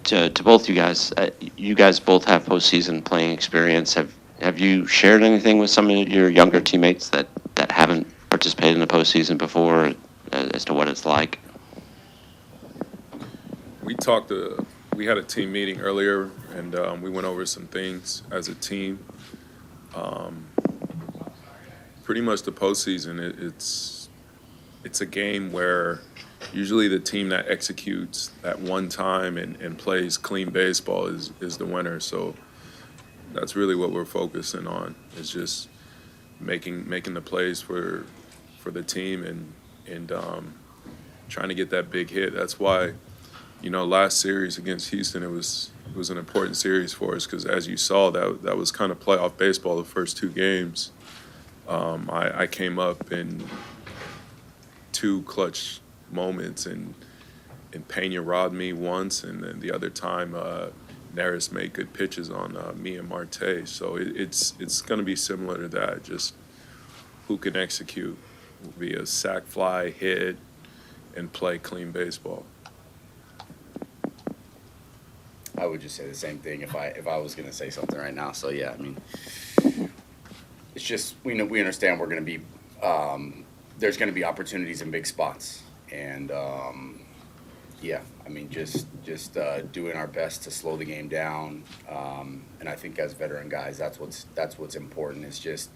To both you guys both have postseason playing experience. Have you shared anything with some of your younger teammates that haven't participated in the postseason before, as to what it's like? We talked. We had a team meeting earlier, and we went over some things as a team. Um, Pretty much the postseason, it's a game where usually the team that executes at one time and plays clean baseball is the winner. So that's really what we're focusing on, is just making the plays for the team and trying to get that big hit. That's why, last series against Houston, it was an important series for us because, as you saw, that was kind of playoff baseball. The first two games, I came up in two clutch moments, and Pena robbed me once, and then the other time Neris made good pitches on me and Marte. So it's going to be similar to that, just who can execute via sac fly, hit, and play clean baseball. I would just say the same thing if I was going to say something right now. So yeah, I mean, it's just we understand we're going to be there's going to be opportunities in big spots, and yeah, I mean just doing our best to slow the game down, and I think as veteran guys, that's what's important. Is just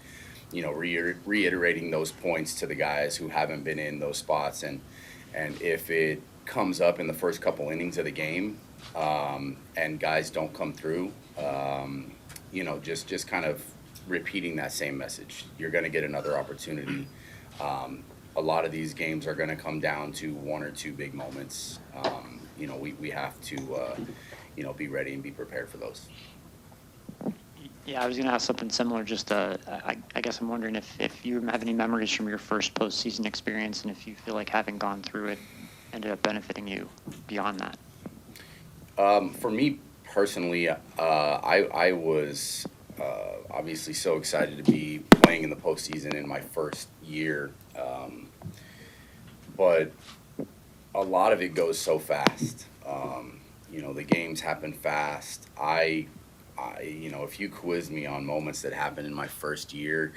reiterating those points to the guys who haven't been in those spots, and if it comes up in the first couple innings of the game, and guys don't come through, just kind of repeating that same message. You're going to get another opportunity. A lot of these games are going to come down to one or two big moments. We have to, be ready and be prepared for those. Yeah, I was going to ask something similar. Just, I guess I'm wondering if you have any memories from your first postseason experience, and if you feel like having gone through it ended up benefiting you beyond that. For me personally, I was obviously so excited to be playing in the postseason in my first year, but a lot of it goes so fast. The games happen fast. If you quiz me on moments that happened in my first year,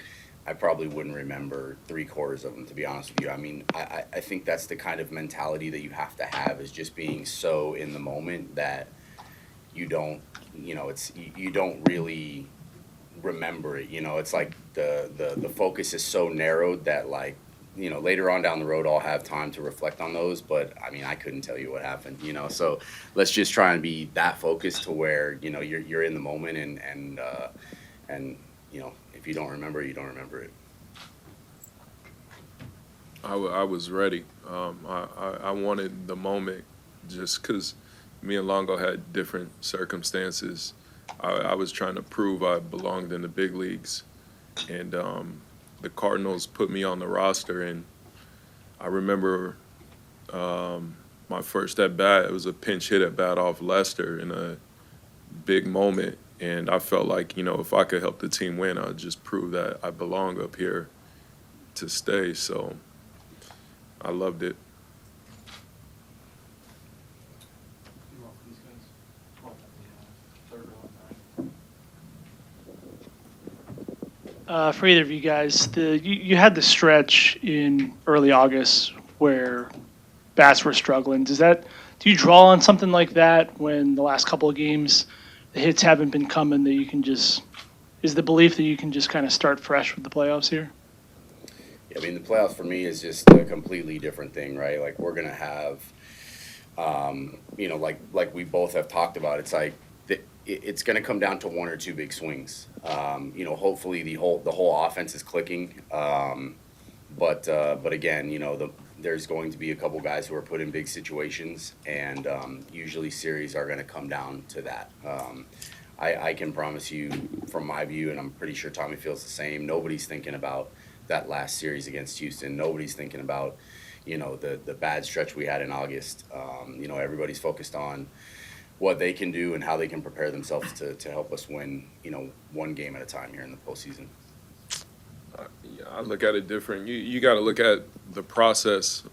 I probably wouldn't remember three-quarters of them, to be honest with you. I mean, I think that's the kind of mentality that you have to have, is just being so in the moment that you don't, you don't really remember it. It's like the focus is so narrowed that, like, later on down the road, I'll have time to reflect on those. But I mean, I couldn't tell you what happened. So let's just try and be that focused to where you're in the moment, and if you don't remember, you don't remember it. I was ready. I wanted the moment just because me and Longo had different circumstances. I was trying to prove I belonged in the big leagues, and the Cardinals put me on the roster. And I remember my first at bat. It was a pinch hit at bat off Lester in a big moment, and I felt like, if I could help the team win, I'd just prove that I belong up here to stay. So I loved it. For either of you guys, you had the stretch in early August where bats were struggling. Do you draw on something like that when the last couple of games the hits haven't been coming, that you can just, is the belief that you can just kind of start fresh with the playoffs here? Yeah, I mean, the playoffs for me is just a completely different thing, right? Like, we're gonna have, like we both have talked about. It's like it's gonna come down to one or two big swings. Hopefully the whole offense is clicking. But again, there's going to be a couple guys who are put in big situations, and usually series are going to come down to that. I can promise you, from my view, and I'm pretty sure Tommy feels the same, nobody's thinking about that last series against Houston. Nobody's thinking about, the bad stretch we had in August. Everybody's focused on what they can do and how they can prepare themselves to help us win, one game at a time here in the postseason. I look at it different. You got to look at the process.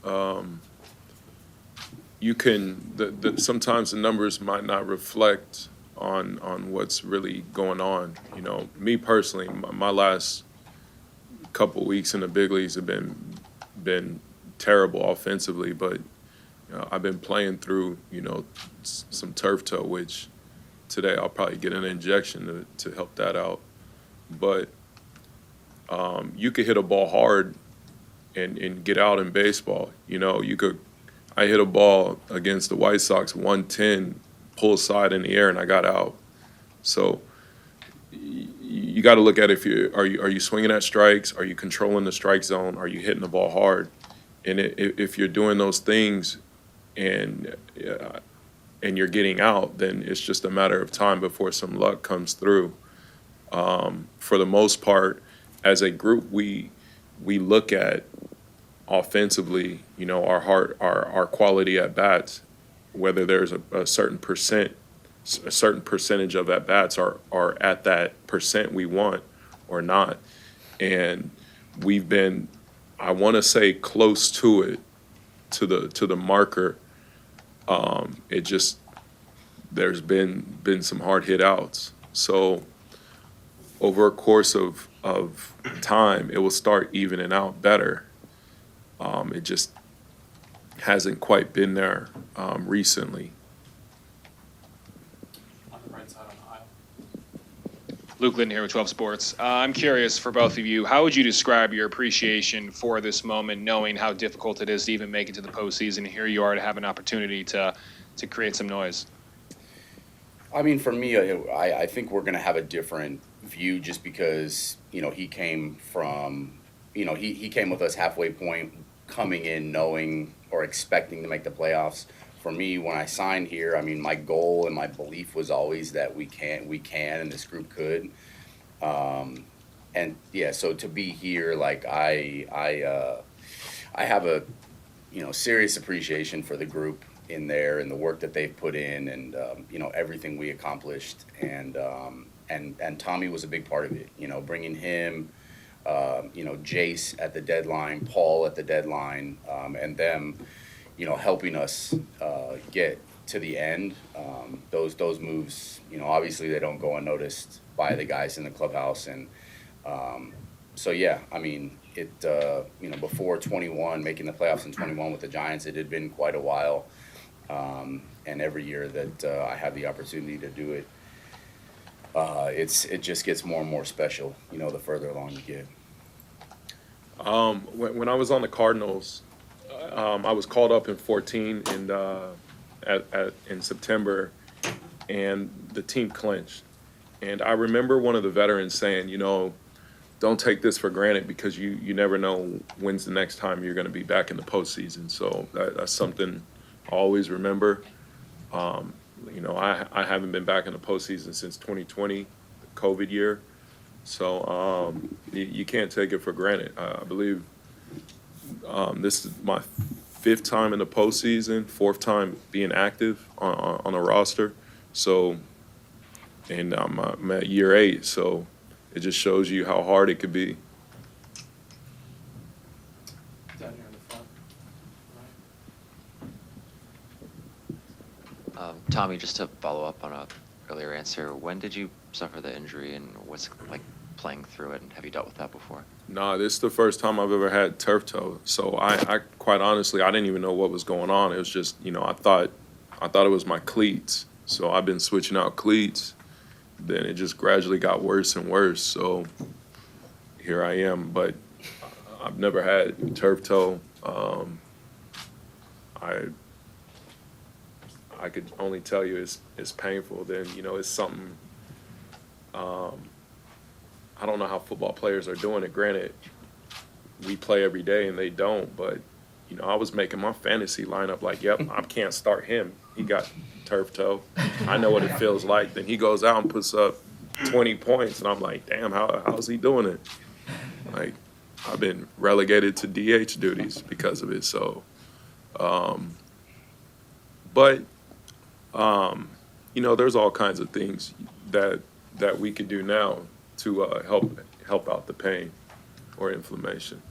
you can sometimes the numbers might not reflect on what's really going on. You know, me personally, my last couple weeks in the big leagues have been terrible offensively, but I've been playing through some turf toe, which today I'll probably get an injection to help that out. But you could hit a ball hard and get out in baseball. I hit a ball against the White Sox 110, pull side in the air, and I got out. So you got to look at are you swinging at strikes? Are you controlling the strike zone? Are you hitting the ball hard? And if you're doing those things and you're getting out, then it's just a matter of time before some luck comes through. For the most part, as a group, we look at offensively, our quality at bats, whether there's a certain percentage of at bats are at that percent we want or not. And we've been, I want to say, close to it, to the marker. It just, there's been some hard hit outs. So over a course of time, it will start evening out better. It just hasn't quite been there recently. On the right side on the aisle. Luke Linton here with 12 Sports. I'm curious for both of you, how would you describe your appreciation for this moment, knowing how difficult it is to even make it to the postseason? Here you are to have an opportunity to create some noise. I mean, for me, I think we're going to have a different view just because, he came from, he came with us halfway point, coming in knowing or expecting to make the playoffs. For me, when I signed here, I mean, my goal and my belief was always that we can, and this group could. And yeah, so to be here, like I have a, serious appreciation for the group in there and the work that they've put in, and everything we accomplished. And Tommy was a big part of it. Bringing him, Jace at the deadline, Paul at the deadline, and them, helping us get to the end. Those moves, obviously they don't go unnoticed by the guys in the clubhouse. And so yeah, I mean, it before 21, making the playoffs in 21 with the Giants, it had been quite a while. And every year that I have the opportunity to do it, it just gets more and more special, the further along you get. When I was on the Cardinals, I was called up in 14 in September, and the team clinched. And I remember one of the veterans saying, don't take this for granted because you never know when's the next time you're going to be back in the postseason. So that's something I always remember. I haven't been back in the postseason since 2020, the COVID year. So you can't take it for granted. I believe this is my 5th time in the postseason, 4th time being active on a roster. So, and I'm at year 8. So it just shows you how hard it could be. Down here in the front. Right. Tommy, just to follow up on a earlier answer, when did you suffer the injury, and what's it like playing through it, and have you dealt with that before? Nah, this is the first time I've ever had turf toe. So I quite honestly, I didn't even know what was going on. It was just, I thought it was my cleats. So I've been switching out cleats. Then it just gradually got worse and worse. So here I am, but I've never had turf toe. I could only tell you it's painful. Then, it's something, I don't know how football players are doing it. Granted, we play every day and they don't, but, I was making my fantasy lineup like, yep, I can't start him. He got turf toe. I know what it feels like. Then he goes out and puts up 20 points, and I'm like, damn, how's he doing it? Like, I've been relegated to DH duties because of it. So, but there's all kinds of things that we could do now to help out the pain or inflammation.